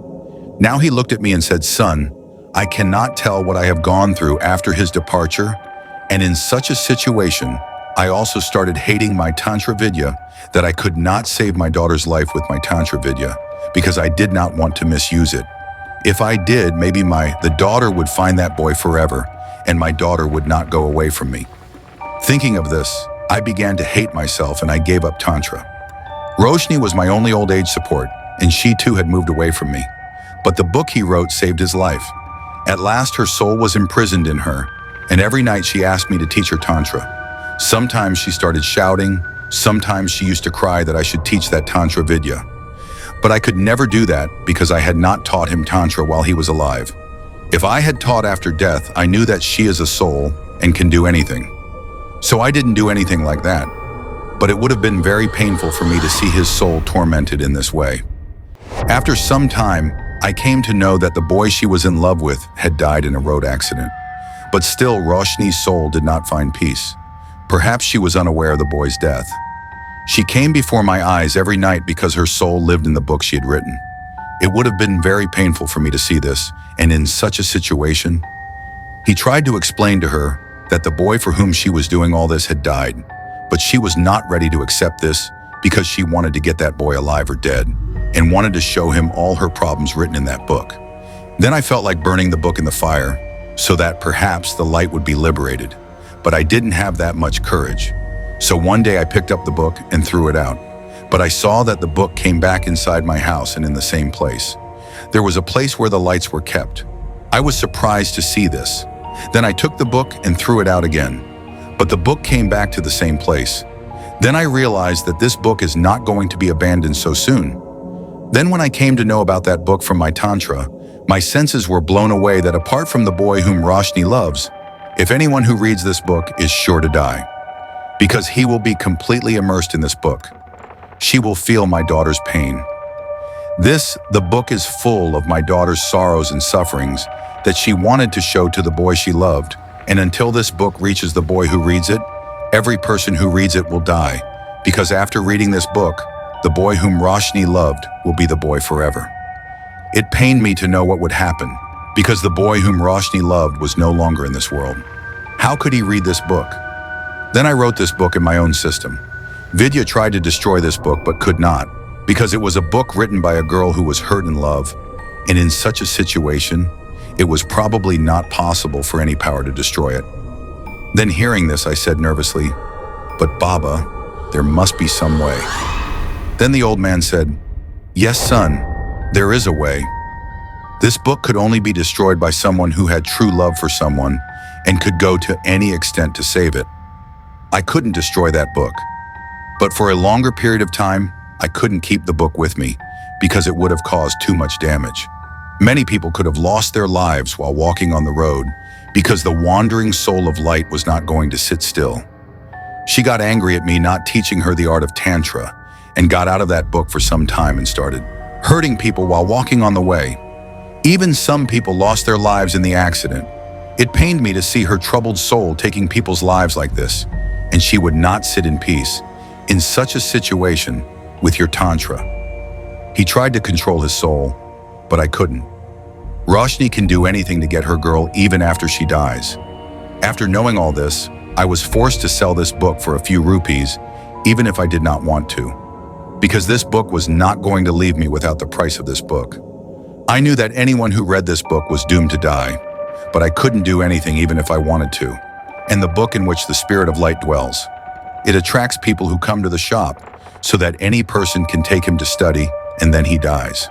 Now he looked at me and said, "Son, I cannot tell what I have gone through after his departure, and in such a situation, I also started hating my Tantra Vidya that I could not save my daughter's life with my Tantra Vidya because I did not want to misuse it. If I did, maybe the daughter would find that boy forever, and my daughter would not go away from me." Thinking of this, I began to hate myself and I gave up Tantra. Roshni was my only old age support, and she too had moved away from me. But the book he wrote saved his life. At last, her soul was imprisoned in her, and every night she asked me to teach her Tantra. Sometimes she started shouting, sometimes she used to cry that I should teach that Tantra Vidya. But I could never do that because I had not taught him Tantra while he was alive. If I had taught after death, I knew that she is a soul and can do anything. So I didn't do anything like that. But it would have been very painful for me to see his soul tormented in this way. After some time, I came to know that the boy she was in love with had died in a road accident. But still, Roshni's soul did not find peace. Perhaps she was unaware of the boy's death. She came before my eyes every night because her soul lived in the book she had written. It would have been very painful for me to see this, and in such a situation, he tried to explain to her that the boy for whom she was doing all this had died. But she was not ready to accept this because she wanted to get that boy alive or dead and wanted to show him all her problems written in that book. Then I felt like burning the book in the fire so that perhaps the light would be liberated, but I didn't have that much courage. So one day I picked up the book and threw it out, but I saw that the book came back inside my house and in the same place. There was a place where the lights were kept. I was surprised to see this. Then I took the book and threw it out again. But the book came back to the same place. Then I realized that this book is not going to be abandoned so soon. Then when I came to know about that book from my Tantra, my senses were blown away that apart from the boy whom Roshni loves, if anyone who reads this book is sure to die, because he will be completely immersed in this book. She will feel my daughter's pain. The book is full of my daughter's sorrows and sufferings that she wanted to show to the boy she loved. And until this book reaches the boy who reads it, every person who reads it will die, because after reading this book, the boy whom Roshni loved will be the boy forever. It pained me to know what would happen, because the boy whom Roshni loved was no longer in this world. How could he read this book? Then I wrote this book in my own system. Vidya tried to destroy this book but could not, because it was a book written by a girl who was hurt in love, and in such a situation, it was probably not possible for any power to destroy it. Then hearing this, I said nervously, "But Baba, there must be some way." Then the old man said, "Yes, son, there is a way. This book could only be destroyed by someone who had true love for someone and could go to any extent to save it. I couldn't destroy that book. But for a longer period of time, I couldn't keep the book with me because it would have caused too much damage. Many people could have lost their lives while walking on the road because the wandering soul of light was not going to sit still. She got angry at me not teaching her the art of Tantra and got out of that book for some time and started hurting people while walking on the way. Even some people lost their lives in the accident. It pained me to see her troubled soul taking people's lives like this, and she would not sit in peace in such a situation with your Tantra. He tried to control his soul, but I couldn't. Roshni can do anything to get her girl even after she dies. After knowing all this, I was forced to sell this book for a few rupees, even if I did not want to, because this book was not going to leave me without the price of this book. I knew that anyone who read this book was doomed to die, but I couldn't do anything even if I wanted to. And the book in which the spirit of light dwells. It attracts people who come to the shop so that any person can take him to study and then he dies.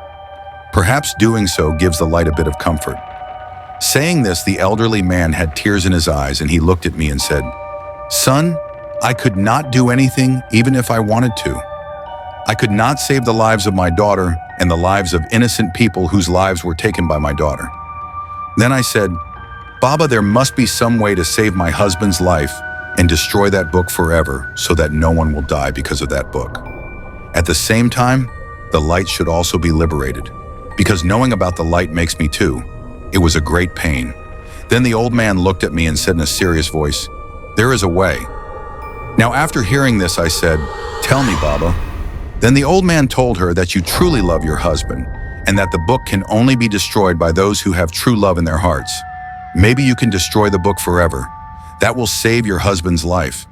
Perhaps doing so gives the light a bit of comfort. Saying this, the elderly man had tears in his eyes and he looked at me and said, "Son, I could not do anything even if I wanted to. I could not save the lives of my daughter and the lives of innocent people whose lives were taken by my daughter." Then I said, "Baba, there must be some way to save my husband's life and destroy that book forever so that no one will die because of that book. At the same time, the light should also be liberated, because knowing about the light makes me too. It was a great pain." Then the old man looked at me and said in a serious voice, "There is a way." Now after hearing this, I said, "Tell me, Baba." Then the old man told her that you truly love your husband and that the book can only be destroyed by those who have true love in their hearts. Maybe you can destroy the book forever. That will save your husband's life.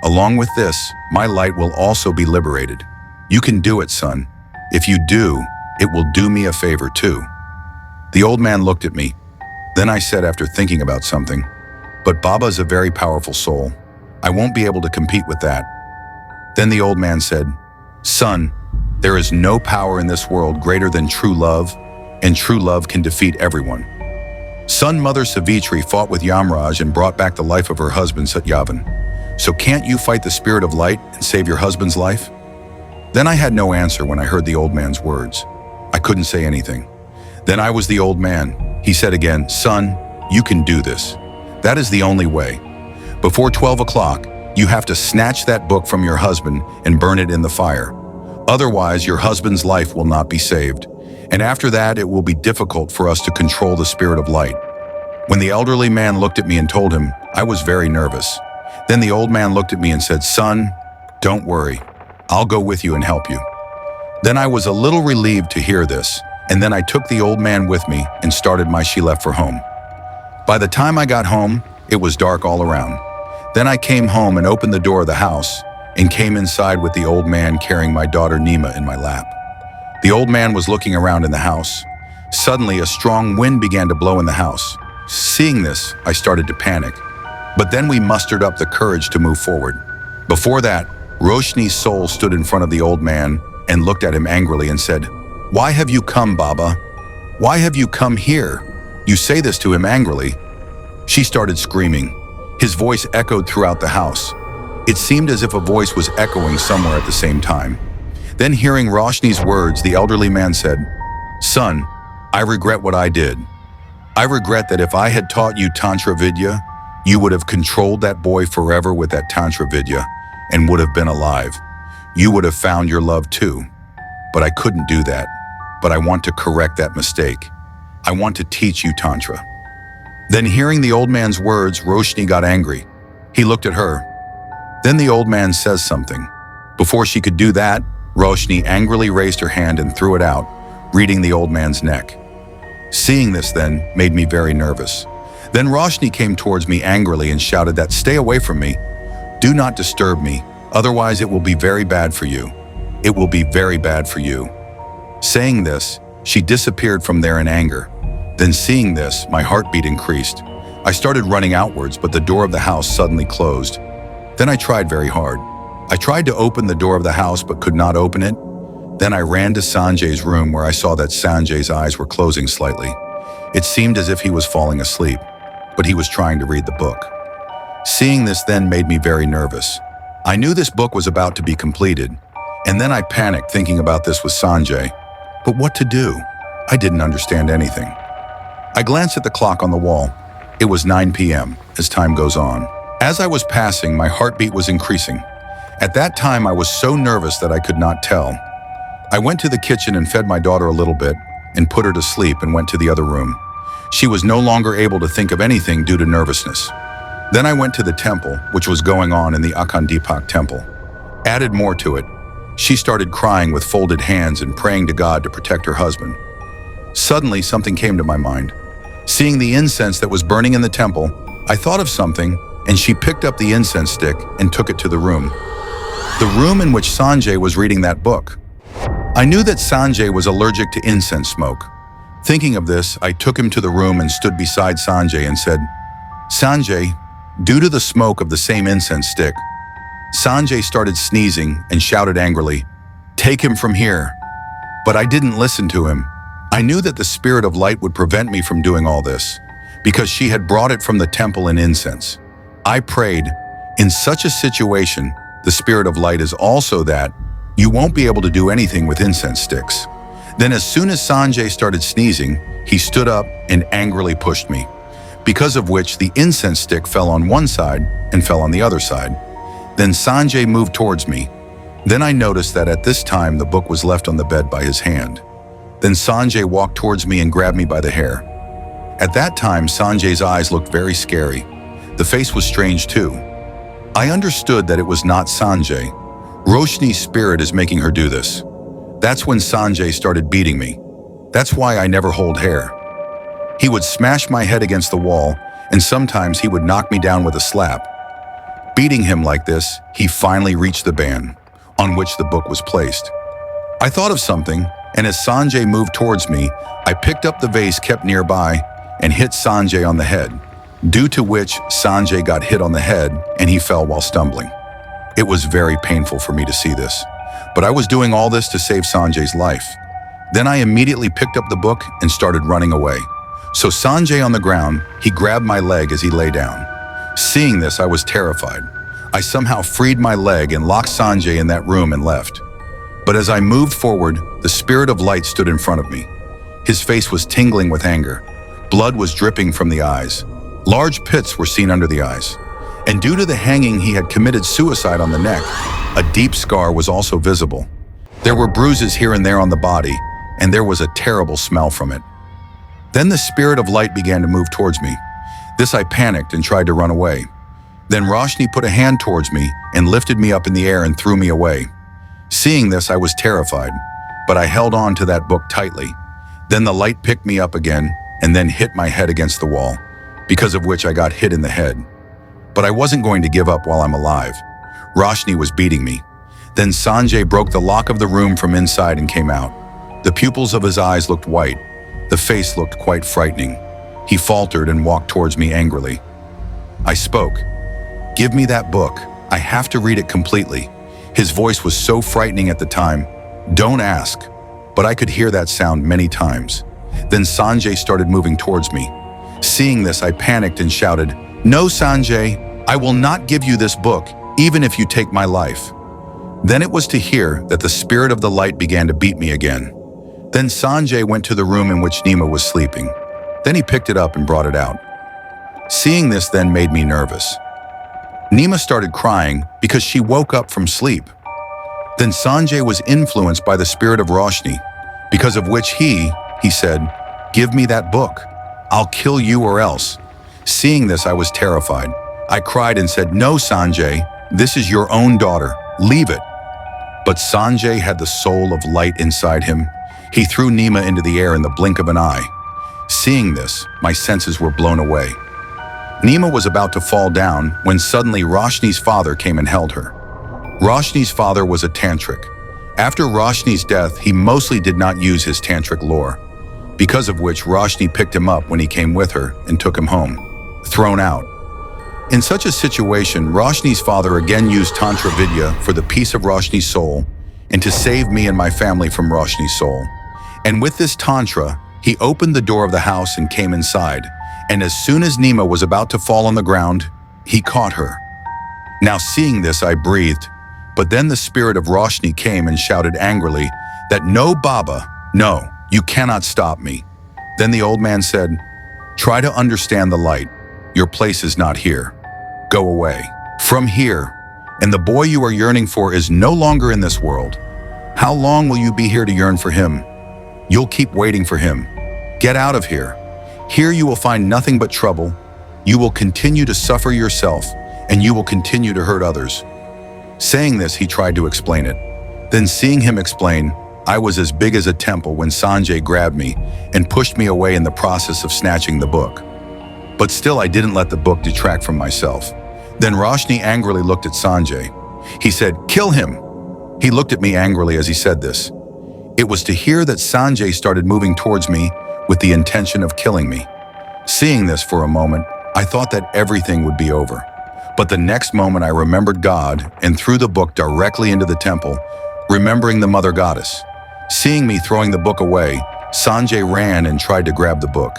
Along with this, my light will also be liberated. You can do it, son. If you do, it will do me a favor too. The old man looked at me. Then I said after thinking about something, "But Baba is a very powerful soul. I won't be able to compete with that." Then the old man said, "Son, there is no power in this world greater than true love, and true love can defeat everyone." Son Mother Savitri fought with Yamraj and brought back the life of her husband Satyavan. So can't you fight the spirit of light and save your husband's life? Then I had no answer when I heard the old man's words. I couldn't say anything. Then I was the old man. He said again, "Son, you can do this. That is the only way. Before 12 o'clock, you have to snatch that book from your husband and burn it in the fire. Otherwise, your husband's life will not be saved. And after that, it will be difficult for us to control the spirit of light." When the elderly man looked at me and told him, I was very nervous. Then the old man looked at me and said, "Son, don't worry. I'll go with you and help you." Then I was a little relieved to hear this, and then I took the old man with me and started my she left for home. By the time I got home, it was dark all around. Then I came home and opened the door of the house and came inside with the old man carrying my daughter Nima in my lap. The old man was looking around in the house. Suddenly, a strong wind began to blow in the house. Seeing this, I started to panic. But then we mustered up the courage to move forward. Before that, Roshni's soul stood in front of the old man and looked at him angrily and said, "Why have you come, Baba? Why have you come here?" You say this to him angrily. She started screaming. His voice echoed throughout the house. It seemed as if a voice was echoing somewhere at the same time. Then hearing Roshni's words, the elderly man said, "Son, I regret what I did. I regret that if I had taught you Tantra Vidya, you would have controlled that boy forever with that Tantra Vidya and would have been alive. You would have found your love too. But I couldn't do that. But I want to correct that mistake. I want to teach you Tantra." Then hearing the old man's words, Roshni got angry. He looked at her. Then the old man says something. Before she could do that, Roshni angrily raised her hand and threw it out, reading the old man's neck. Seeing this then made me very nervous. Then Roshni came towards me angrily and shouted that, "Stay away from me. Do not disturb me, otherwise it will be very bad for you. It will be very bad for you." Saying this, she disappeared from there in anger. Then seeing this, my heartbeat increased. I started running outwards, but the door of the house suddenly closed. Then I tried very hard. I tried to open the door of the house but could not open it. Then I ran to Sanjay's room where I saw that Sanjay's eyes were closing slightly. It seemed as if he was falling asleep, but he was trying to read the book. Seeing this then made me very nervous. I knew this book was about to be completed, and then I panicked thinking about this with Sanjay. But what to do? I didn't understand anything. I glanced at the clock on the wall. It was 9 p.m. as time goes on. As I was passing, my heartbeat was increasing. At that time, I was so nervous that I could not tell. I went to the kitchen and fed my daughter a little bit and put her to sleep and went to the other room. She was no longer able to think of anything due to nervousness. Then I went to the temple, which was going on in the Akhandipak temple. Added more to it. She started crying with folded hands and praying to God to protect her husband. Suddenly, something came to my mind. Seeing the incense that was burning in the temple, I thought of something, and she picked up the incense stick and took it to the room in which Sanjay was reading that book. I knew that Sanjay was allergic to incense smoke. Thinking of this, I took him to the room and stood beside Sanjay and said, "Sanjay, due to the smoke of the same incense stick." Sanjay started sneezing and shouted angrily, "Take him from here." But I didn't listen to him. I knew that the spirit of light would prevent me from doing all this, because she had brought it from the temple in incense. I prayed, in such a situation, the spirit of light is also that you won't be able to do anything with incense sticks. Then as soon as Sanjay started sneezing, he stood up and angrily pushed me, because of which the incense stick fell on one side and fell on the other side. Then Sanjay moved towards me. Then I noticed that at this time the book was left on the bed by his hand. Then Sanjay walked towards me and grabbed me by the hair. At that time, Sanjay's eyes looked very scary. The face was strange too. I understood that it was not Sanjay. Roshni's spirit is making her do this. That's when Sanjay started beating me. That's why I never hold hair. He would smash my head against the wall, and sometimes he would knock me down with a slap. Beating him like this, he finally reached the ban, on which the book was placed. I thought of something, and as Sanjay moved towards me, I picked up the vase kept nearby and hit Sanjay on the head, due to which Sanjay got hit on the head and he fell while stumbling. It was very painful for me to see this, but I was doing all this to save Sanjay's life. Then I immediately picked up the book and started running away. So Sanjay on the ground, he grabbed my leg as he lay down. Seeing this, I was terrified. I somehow freed my leg and locked Sanjay in that room and left. But as I moved forward, the spirit of light stood in front of me. His face was tingling with anger. Blood was dripping from the eyes. Large pits were seen under the eyes. And due to the hanging, he had committed suicide on the neck. A deep scar was also visible. There were bruises here and there on the body, and there was a terrible smell from it. Then the spirit of light began to move towards me. This I panicked and tried to run away. Then Roshni put a hand towards me and lifted me up in the air and threw me away. Seeing this, I was terrified, but I held on to that book tightly. Then the light picked me up again and then hit my head against the wall, because of which I got hit in the head. But I wasn't going to give up while I'm alive. Roshni was beating me. Then Sanjay broke the lock of the room from inside and came out. The pupils of his eyes looked white. The face looked quite frightening. He faltered and walked towards me angrily. I spoke. "Give me that book. I have to read it completely." His voice was so frightening at the time. "Don't ask." But I could hear that sound many times. Then Sanjay started moving towards me. Seeing this, I panicked and shouted, "No, Sanjay, I will not give you this book, even if you take my life." Then it was to hear that the spirit of the light began to beat me again. Then Sanjay went to the room in which Nima was sleeping. Then he picked it up and brought it out. Seeing this then made me nervous. Nima started crying because she woke up from sleep. Then Sanjay was influenced by the spirit of Roshni, because of which he said, "Give me that book. I'll kill you or else." Seeing this, I was terrified. I cried and said, "No, Sanjay, this is your own daughter. Leave it." But Sanjay had the soul of light inside him. He threw Nima into the air in the blink of an eye. Seeing this, my senses were blown away. Nima was about to fall down when suddenly Roshni's father came and held her. Roshni's father was a tantric. After Roshni's death, he mostly did not use his tantric lore, because of which Roshni picked him up when he came with her and took him home, thrown out. In such a situation, Roshni's father again used Tantra Vidya for the peace of Roshni's soul and to save me and my family from Roshni's soul. And with this Tantra, he opened the door of the house and came inside, and as soon as Nima was about to fall on the ground, he caught her. Now seeing this, I breathed, but then the spirit of Roshni came and shouted angrily that, "No, Baba, no, you cannot stop me." Then the old man said, "Try to understand the light. Your place is not here. Go away from here, and the boy you are yearning for is no longer in this world. How long will you be here to yearn for him? You'll keep waiting for him. Get out of here. Here you will find nothing but trouble. You will continue to suffer yourself, and you will continue to hurt others." Saying this, he tried to explain it. Then seeing him explain, I was as big as a temple when Sanjay grabbed me and pushed me away in the process of snatching the book. But still, I didn't let the book detract from myself. Then Roshni angrily looked at Sanjay. He said, "Kill him." He looked at me angrily as he said this. It was to hear that Sanjay started moving towards me with the intention of killing me. Seeing this for a moment, I thought that everything would be over. But the next moment I remembered God and threw the book directly into the temple, remembering the Mother Goddess. Seeing me throwing the book away, Sanjay ran and tried to grab the book.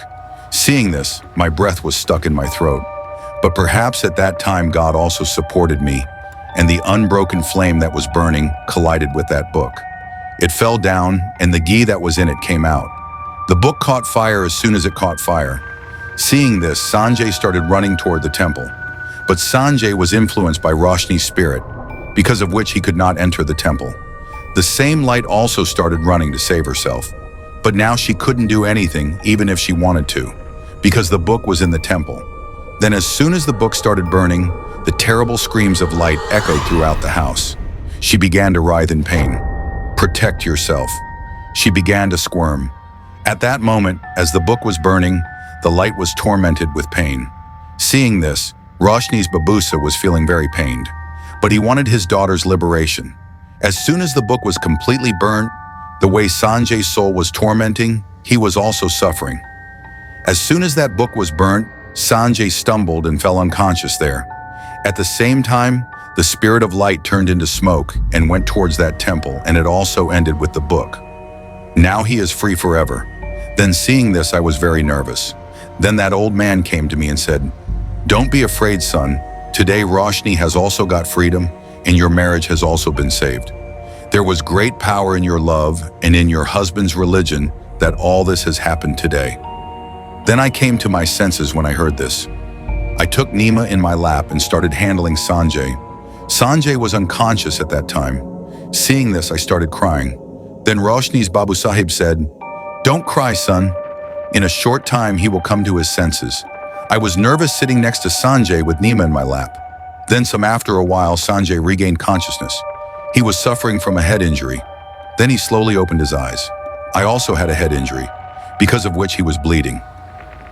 Seeing this, my breath was stuck in my throat. But perhaps at that time God also supported me, and the unbroken flame that was burning collided with that book. It fell down, and the ghee that was in it came out. The book caught fire as soon as it caught fire. Seeing this, Sanjay started running toward the temple. But Sanjay was influenced by Roshni's spirit, because of which he could not enter the temple. The same light also started running to save herself. But now she couldn't do anything, even if she wanted to, because the book was in the temple. Then as soon as the book started burning, the terrible screams of light echoed throughout the house. She began to writhe in pain. "Protect yourself." She began to squirm. At that moment, as the book was burning, the light was tormented with pain. Seeing this, Roshni's babusa was feeling very pained, but he wanted his daughter's liberation. As soon as the book was completely burnt, the way Sanjay's soul was tormenting, he was also suffering. As soon as that book was burnt, Sanjay stumbled and fell unconscious there. At the same time, the spirit of light turned into smoke and went towards that temple, and it also ended with the book. Now he is free forever. Then seeing this, I was very nervous. Then that old man came to me and said, "Don't be afraid, son. Today Roshni has also got freedom, and your marriage has also been saved. There was great power in your love and in your husband's religion that all this has happened today." Then I came to my senses when I heard this. I took Nima in my lap and started handling Sanjay. Sanjay was unconscious at that time. Seeing this, I started crying. Then Roshni's Babu Sahib said, "Don't cry, son. In a short time, he will come to his senses." I was nervous sitting next to Sanjay with Nima in my lap. Then after a while, Sanjay regained consciousness. He was suffering from a head injury. Then he slowly opened his eyes. I also had a head injury, because of which he was bleeding.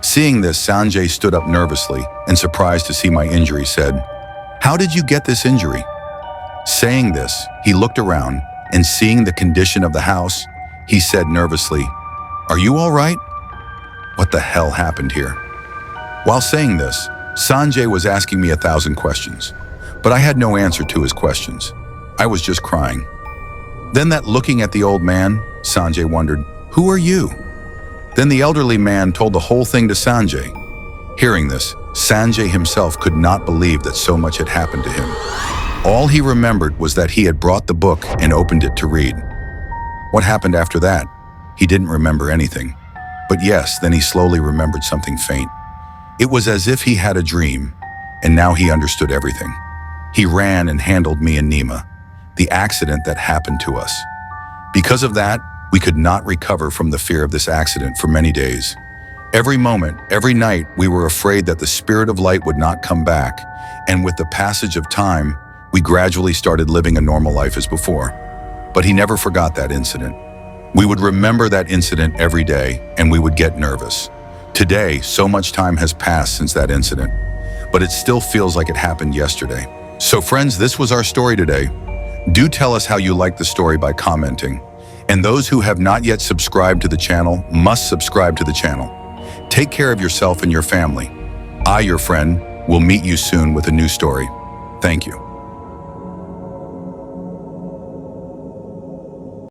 Seeing this, Sanjay stood up nervously and, surprised to see my injury, said, "How did you get this injury?" Saying this, he looked around and, seeing the condition of the house, he said nervously, "Are you all right?" What the hell happened here? While saying this, Sanjay was asking me 1,000 questions, but I had no answer to his questions. I was just crying. Then that looking at the old man, Sanjay wondered, "Who are you?" Then the elderly man told the whole thing to Sanjay. Hearing this, Sanjay himself could not believe that so much had happened to him. All he remembered was that he had brought the book and opened it to read. What happened after that? He didn't remember anything. But yes, then he slowly remembered something faint. It was as if he had a dream, and now he understood everything. He ran and handled me and Nima, the accident that happened to us. Because of that, we could not recover from the fear of this accident for many days. Every moment, every night, we were afraid that the spirit of light would not come back, and with the passage of time, we gradually started living a normal life as before. But he never forgot that incident. We would remember that incident every day, and we would get nervous. Today, so much time has passed since that incident, but it still feels like it happened yesterday. So friends, this was our story today. Do tell us how you liked the story by commenting. And those who have not yet subscribed to the channel must subscribe to the channel. Take care of yourself and your family. I, your friend, will meet you soon with a new story. Thank you.